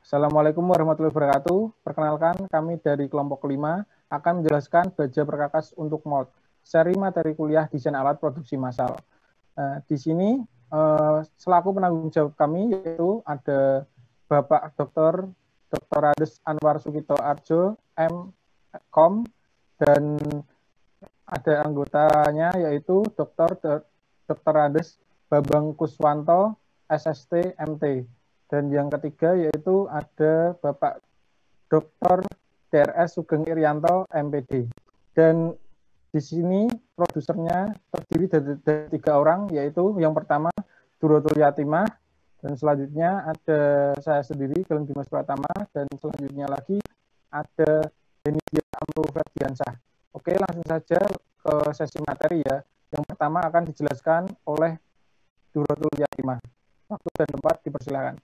Assalamualaikum warahmatullahi wabarakatuh. Perkenalkan, kami dari kelompok 5 akan menjelaskan baja perkakas untuk MOD, seri materi kuliah desain alat produksi massal. Di sini selaku penanggung jawab kami yaitu ada Bapak Dr. Ades Anwar Sukito Arjo, M.Com, dan ada anggotanya yaitu Dr. Ades Babang Kuswanto, SST, MT. Dan yang ketiga yaitu ada Bapak Dr. DRS Sugeng Irianto, MPD. Dan di sini produsernya terdiri dari 3 orang, yaitu yang pertama Durotul Yatimah, dan selanjutnya ada saya sendiri, Glenn Dimas Pratama, dan selanjutnya lagi ada Denizia Amrul Ferdiansah. Oke, langsung saja ke sesi materi ya. Yang pertama akan dijelaskan oleh Durotul Yatimah. Waktu dan tempat dipersilakan.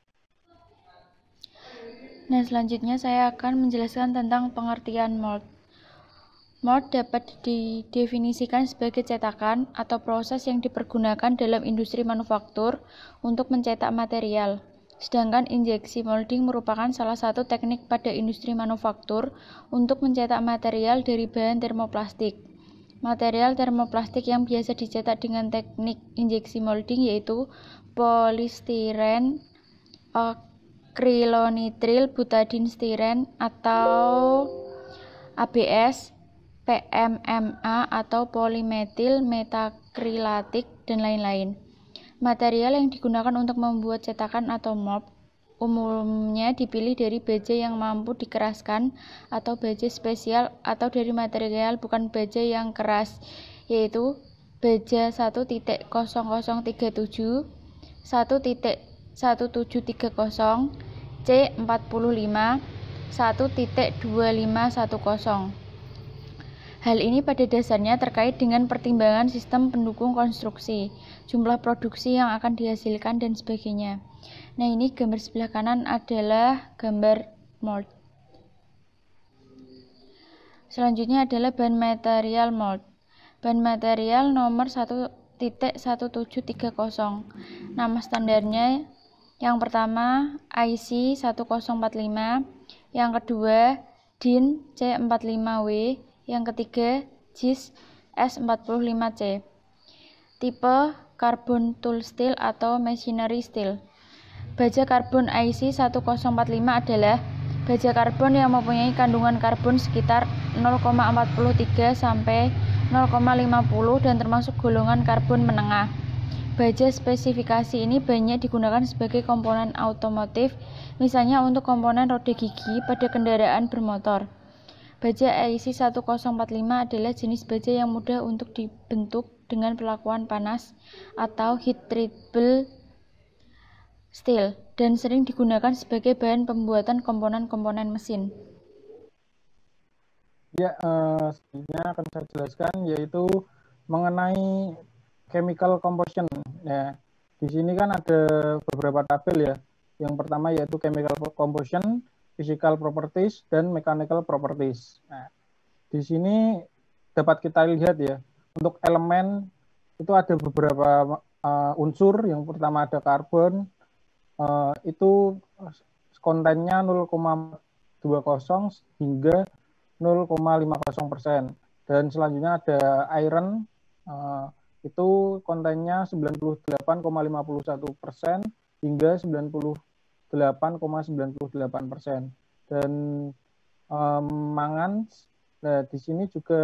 Nah, selanjutnya saya akan menjelaskan tentang pengertian mold. Mold dapat didefinisikan sebagai cetakan atau proses yang dipergunakan dalam industri manufaktur untuk mencetak material. Sedangkan injeksi molding merupakan salah satu teknik pada industri manufaktur untuk mencetak material dari bahan termoplastik. Material termoplastik yang biasa dicetak dengan teknik injeksi molding yaitu polistiren, akrilonitril butadiene stiren atau ABS, PMMA atau polimetil metakrilatik, dan lain-lain. Material yang digunakan untuk membuat cetakan atau mold umumnya dipilih dari baja yang mampu dikeraskan atau baja spesial atau dari material bukan baja yang keras, yaitu baja 1.0037, 1.1730, C45, 1.2510. Hal ini pada dasarnya terkait dengan pertimbangan sistem pendukung konstruksi, jumlah produksi yang akan dihasilkan, dan sebagainya. Nah, ini gambar sebelah kanan adalah gambar mold. Selanjutnya adalah bahan material mold. Bahan material nomor 1.1730. Nama standarnya yang pertama IC 1045, yang kedua DIN C45W, yang ketiga JIS S45C. Tipe carbon tool steel atau machinery steel. Baja karbon IC 1045 adalah baja karbon yang mempunyai kandungan karbon sekitar 0,43 sampai 0,50 dan termasuk golongan karbon menengah. Baja spesifikasi ini banyak digunakan sebagai komponen otomotif, misalnya untuk komponen roda gigi pada kendaraan bermotor. Baja IC 1045 adalah jenis baja yang mudah untuk dibentuk dengan perlakuan panas atau heat treatable steel dan sering digunakan sebagai bahan pembuatan komponen-komponen mesin. Ya, selanjutnya akan saya jelaskan yaitu mengenai chemical composition. Ya, di sini kan ada beberapa tabel ya. Yang pertama yaitu chemical composition, physical properties, dan mechanical properties. Nah, di sini dapat kita lihat ya, untuk elemen itu ada beberapa unsur. Yang pertama ada karbon, itu kontennya 0,20 hingga 0,50%. Dan selanjutnya ada iron, itu kontennya 98,51% hingga 98,98%. Dan mangan, nah di sini juga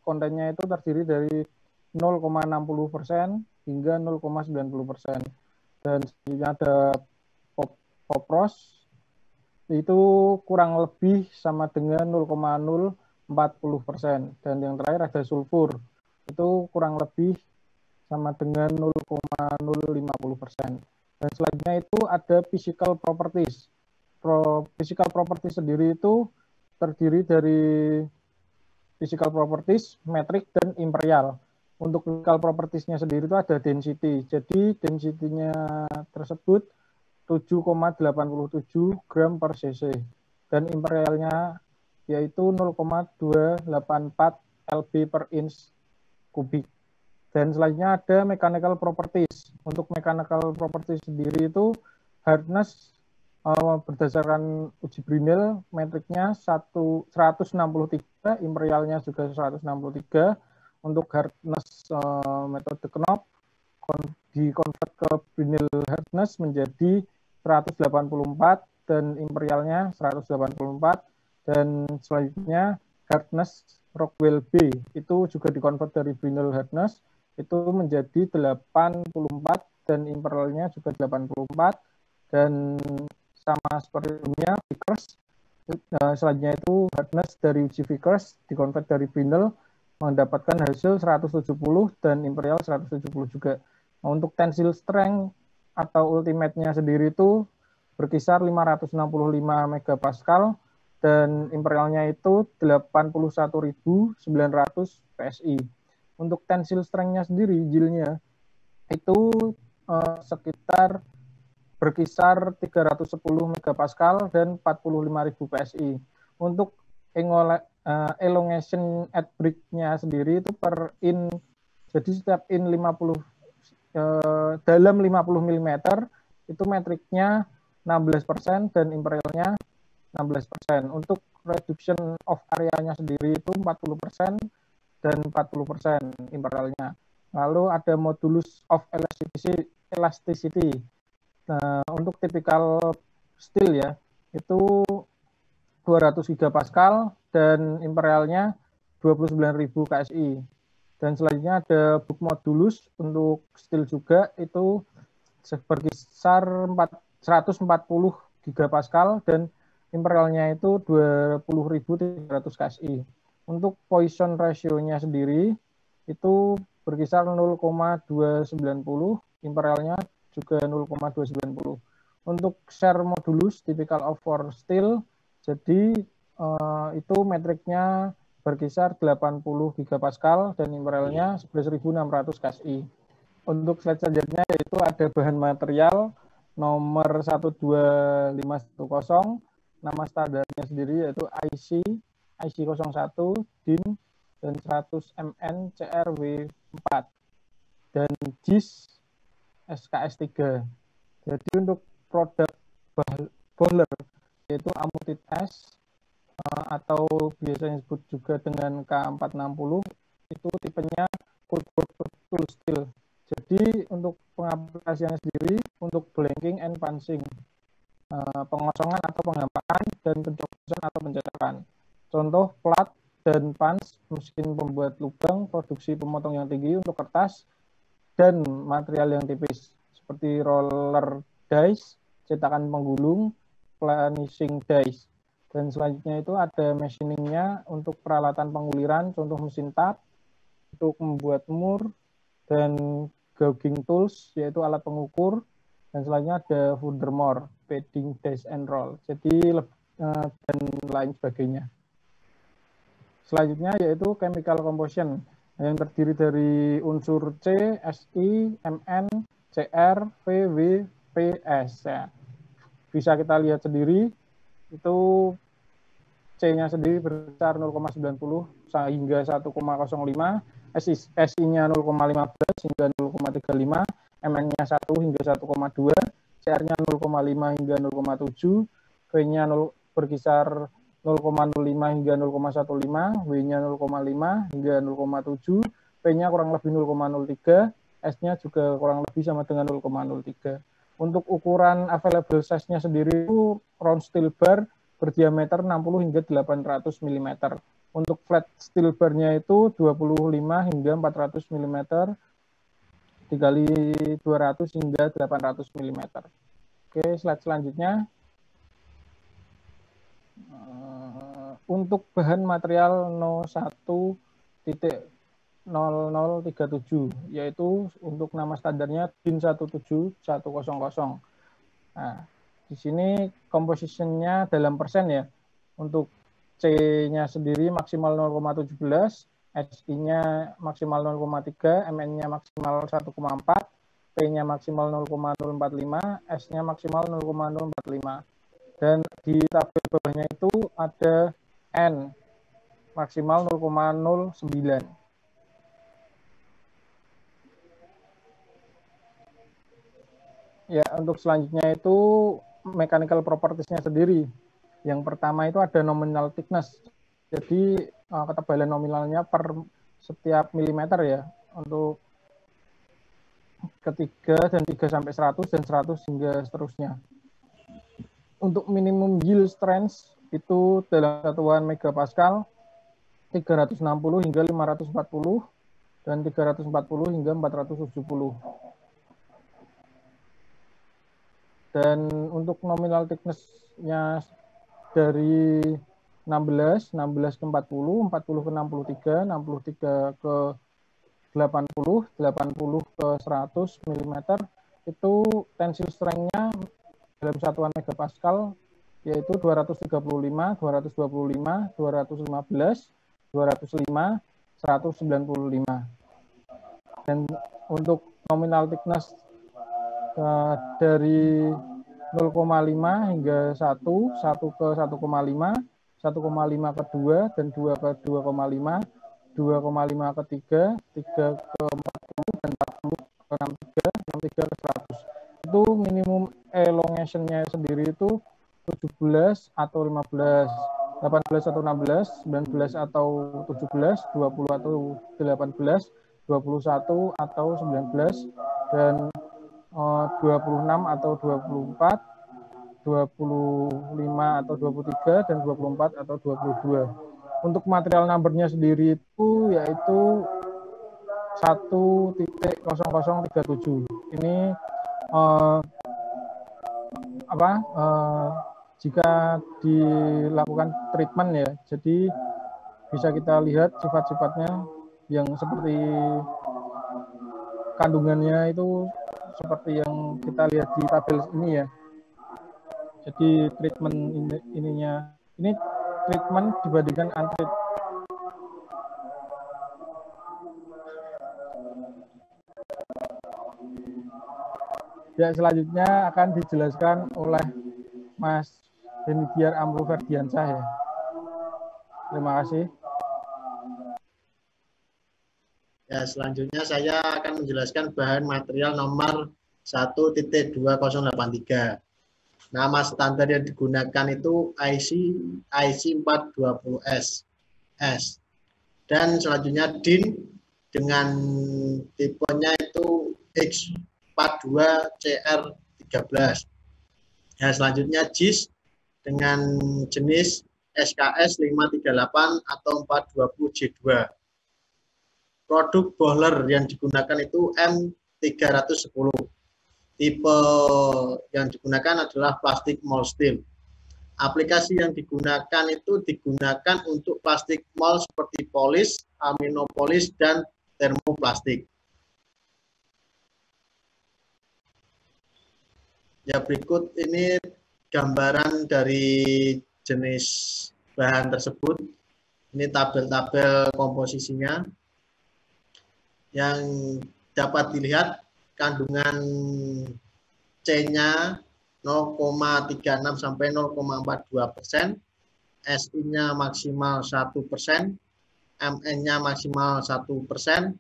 kontennya itu terdiri dari 0,60% hingga 0,90%. Dan selanjutnya ada popros, itu kurang lebih sama dengan 0,040%. Dan yang terakhir ada sulfur, itu kurang lebih sama dengan 0,050%. Dan selanjutnya itu ada physical properties. Physical properties sendiri itu terdiri dari physical properties, metrik, dan imperial. Untuk physical propertiesnya sendiri itu ada density. Jadi density-nya tersebut 7,87 gram per cc. Dan imperialnya yaitu 0,284 lb per inch kubik. Dan selanjutnya ada mechanical properties. Untuk mechanical properties sendiri itu hardness berdasarkan uji Brinell, metriknya 163, imperialnya juga 163. Untuk hardness metode Knoop dikonvert ke Brinell hardness menjadi 184 dan imperialnya 184. Dan selanjutnya hardness Rockwell B itu juga dikonvert dari Brinell hardness itu menjadi 84 dan imperialnya juga 84. Dan sama seperti sebelumnya Vickers, selanjutnya itu hardness dari uji Vickers dikonvert dari Brinell mendapatkan hasil 170 dan imperial 170 juga. Nah, untuk tensile strength atau ultimate-nya sendiri itu berkisar 565 megapascal dan imperialnya itu 81.900 PSI. Untuk tensile strength-nya sendiri, yieldnya itu sekitar berkisar 310 megapascal dan 45.000 PSI. Untuk elongation at break-nya sendiri itu per in, jadi setiap in 50 dalam 50 mm itu metriknya 16% dan imperialnya 16%. Untuk reduction of area-nya sendiri itu 40% dan 40% imperialnya. Lalu ada modulus of elasticity. Nah, untuk typical steel ya, itu 200 gigapascal dan imperialnya 29.000 KSI. Dan selanjutnya ada book modulus untuk steel juga itu berkisar 140 gigapascal dan imperialnya itu 20.300 KSI. Untuk poison ratio-nya sendiri itu berkisar 0,290, imperialnya juga 0,290. Untuk share modulus typical of for steel, jadi itu metriknya berkisar 80 gigapascal dan imperialnya 11.600 KSI. Untuk slide selanjutnya yaitu ada bahan material nomor 12510, nama standarnya sendiri yaitu IC01 DIN dan 100 MN CRW4 dan JIS SKS3. Jadi untuk produk boiler yaitu Amutit S atau biasanya disebut juga dengan K460 itu tipenya cold tool steel. Jadi untuk pengaplikasiannya sendiri untuk blanking and punching, pengosongan atau penghampakan dan pencokosan atau pencetakan. Contoh plat dan punch, mesin pembuat lubang, produksi pemotong yang tinggi untuk kertas dan material yang tipis seperti roller dice, cetakan penggulung, planishing dice. Dan selanjutnya itu ada machiningnya untuk peralatan penguliran, contoh mesin tap, untuk membuat mur, dan gouging tools, yaitu alat pengukur. Dan selanjutnya ada furthermore, padding, dice, and roll. Jadi, dan lain sebagainya. Selanjutnya yaitu chemical composition, yang terdiri dari unsur C, Si, Mn, Cr, V, W, Ps. Ya. Bisa kita lihat sendiri, itu C-nya sendiri berkisar 0,90 hingga 1,05, Si-nya 0,15 hingga 0,35, Mn-nya 1 hingga 1,2, Cr-nya 0,5 hingga 0,7, V-nya berkisar 0,05 hingga 0,15, W-nya 0,5 hingga 0,7, P-nya kurang lebih 0,03, S-nya juga kurang lebih sama dengan 0,03. Untuk ukuran available size-nya sendiri itu round steel bar berdiameter 60 hingga 800 mm. Untuk flat steel bar-nya itu 25 hingga 400 mm, dikali 200 hingga 800 mm. Oke, slide selanjutnya. Untuk bahan material 01.0037, yaitu untuk nama standarnya DIN 17100. Nah, di sini composition-nya dalam persen ya. Untuk C-nya sendiri maksimal 0,17, Si-nya maksimal 0,3, Mn-nya maksimal 1,4, P-nya maksimal 0,045, S-nya maksimal 0,045. Dan di tabel bawahnya itu ada N maksimal 0,09. Ya, untuk selanjutnya itu mechanical properties-nya sendiri. Yang pertama itu ada nominal thickness. Jadi ketebalan nominalnya per setiap milimeter ya, untuk ketiga dan 3 sampai 100 dan 100 hingga seterusnya. Untuk minimum yield strength itu dalam satuan megapascal 360 hingga 540 dan 340 hingga 470. Dan untuk nominal thickness-nya dari 16 ke 40, 40 ke 63, 63 ke 80, 80 ke 100 mm, itu tensile strength-nya dalam satuan megapascal yaitu 235, 225, 215, 205, 195. Dan untuk nominal thickness dari 0,5 hingga 1, 1 ke 1,5, 1,5 ke 2, dan 2 ke 2,5, 2,5 ke 3, 3 ke 40, dan 40 ke 63, 63 ke 100. Itu minimum elongation-nya sendiri itu 17 atau 15, 18 atau 16, 19 atau 17, 20 atau 18, 21 atau 19, dan 26 atau 24, 25 atau 23, dan 24 atau 22. Untuk material number-nya sendiri itu yaitu 1.0037. Ini jika dilakukan treatment ya, jadi bisa kita lihat sifat-sifatnya yang seperti kandungannya itu seperti yang kita lihat di tabel ini ya. Jadi treatment ini treatment dibandingkan untreat. Ya, selanjutnya akan dijelaskan oleh Mas Henidiar Amru Ferdiansyah ya. Terima kasih. Ya, selanjutnya saya akan menjelaskan bahan material nomor 1.2083. Nama standar yang digunakan itu IC420S. Dan selanjutnya DIN dengan tipenya itu X42CR13. Ya, selanjutnya JIS dengan jenis SKS 538 atau 420J2. Produk boiler yang digunakan itu M310. Tipe yang digunakan adalah plastik mold steel. Aplikasi yang digunakan itu digunakan untuk plastik mold seperti polis, aminopolis, dan termoplastik. Ya, berikut ini gambaran dari jenis bahan tersebut. Ini tabel-tabel komposisinya. Yang dapat dilihat kandungan C-nya 0,36 sampai 0,42%, Si-nya maksimal 1%, Mn-nya maksimal 1%,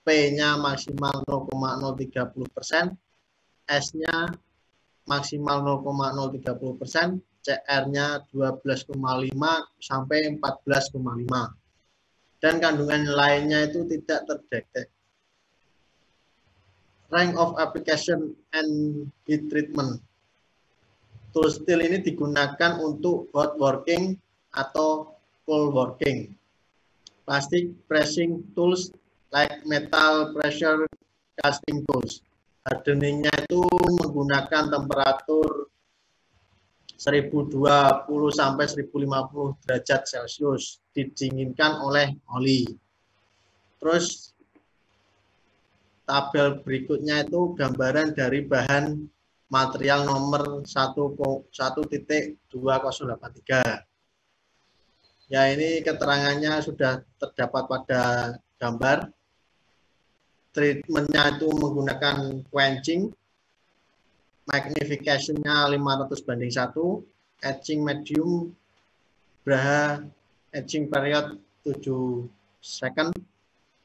P-nya maksimal 0,030%, S-nya maksimal 0,030%, Cr-nya 12,5 sampai 14,5. Dan kandungan lainnya itu tidak terdetek. Range of application and heat treatment. Tool steel ini digunakan untuk hot working atau cold working. Plastic pressing tools like metal pressure casting tools. Hardeningnya itu menggunakan temperatur 1020 sampai 1050 derajat Celcius, didinginkan oleh oli. Terus tabel berikutnya itu gambaran dari bahan material nomor 1.2083. Ya, ini keterangannya sudah terdapat pada gambar. Treatmentnya itu menggunakan quenching, magnification-nya 500:1, etching medium, Braha etching period 7 second,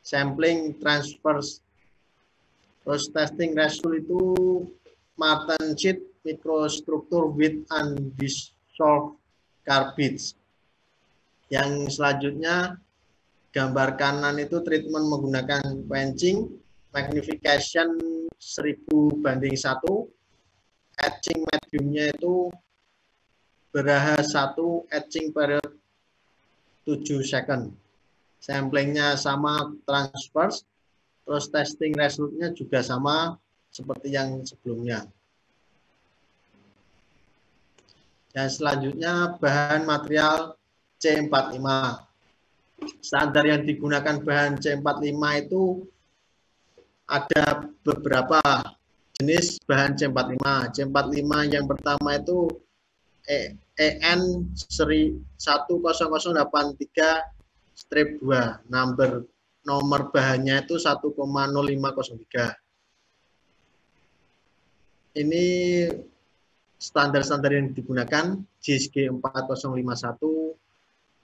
sampling transfers. Terus testing result itu Martin sheet microstructure with undissolved carbides. Yang selanjutnya gambar kanan itu treatment menggunakan quenching, magnification 1000:1, etching mediumnya itu beraha 1, etching period 7 second. Samplingnya sama transverse, terus testing resultnya juga sama seperti yang sebelumnya. Dan selanjutnya bahan material C45. Standar yang digunakan bahan C45 itu ada beberapa jenis bahan C45. C45 yang pertama itu EN 10083-2. Nomor bahannya itu 1,0503. Ini standar-standar yang digunakan JISG 4051,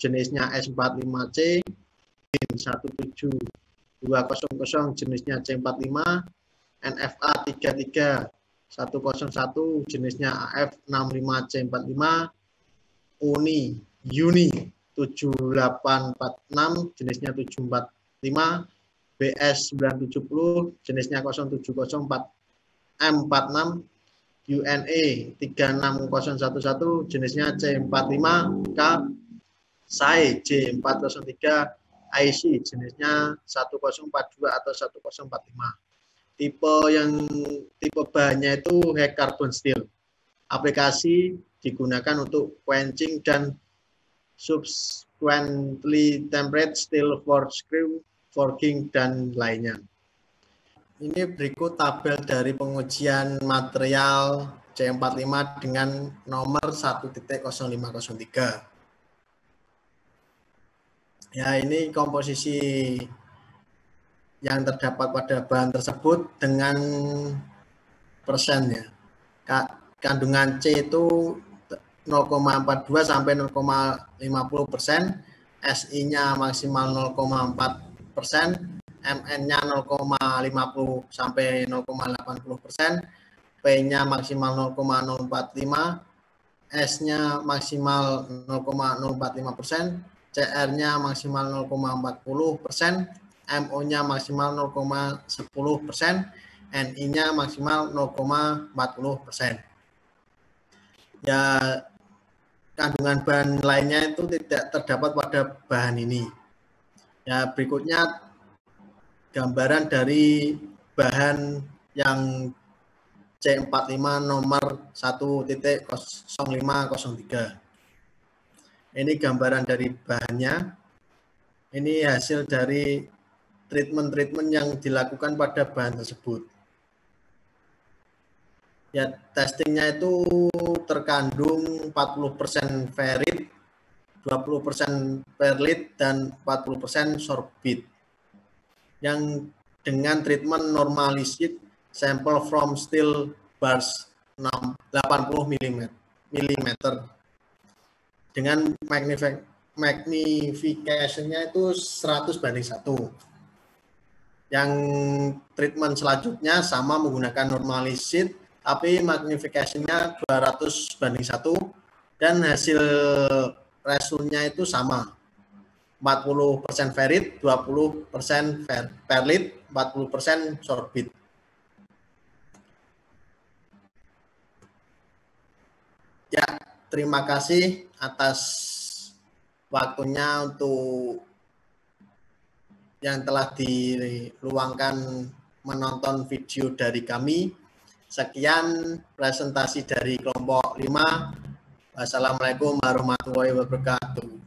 jenisnya S45C, DIN 17200 jenisnya C45, NFA 33101 jenisnya AF65C45, UNI 7846 jenisnya 745, BS 970 jenisnya 0704M46, UNE 36011 jenisnya C45K, SAE J403 IC jenisnya 1042 atau 1045. Tipe bahannya itu high carbon steel. Aplikasi digunakan untuk quenching dan subsequently tempered steel for screw, forging, dan lainnya. Ini berikut tabel dari pengujian material C45 dengan nomor 1.0503. Ya, ini komposisi yang terdapat pada bahan tersebut dengan persennya. Kandungan C itu 0,42 sampai 0,50%, SI-nya maksimal 0,4%, MN-nya 0,50 sampai 0,80%, P-nya maksimal 0,045, S-nya maksimal 0,045%, CR-nya maksimal 0,40%, MO-nya maksimal 0,10%, NI-nya maksimal 0,40%. Ya, kandungan bahan lainnya itu tidak terdapat pada bahan ini. Ya, berikutnya gambaran dari bahan yang C45 nomor 1.0503. Ini gambaran dari bahannya. Ini hasil dari treatment-treatment yang dilakukan pada bahan tersebut. Ya, testingnya itu terkandung 40% ferrit, 20% perlit, dan 40% sorbit. Yang dengan treatment normalised sample from steel bars 80 mm dengan magnification-nya itu 100:1. Yang treatment selanjutnya sama menggunakan normalised, tapi magnification-nya 200:1 dan hasil resultnya itu sama. 40% ferrit, 20% perlit, 40% sorbit. Ya, terima kasih atas waktunya untuk yang telah diluangkan menonton video dari kami. Sekian presentasi dari kelompok 5. Wassalamualaikum warahmatullahi wabarakatuh.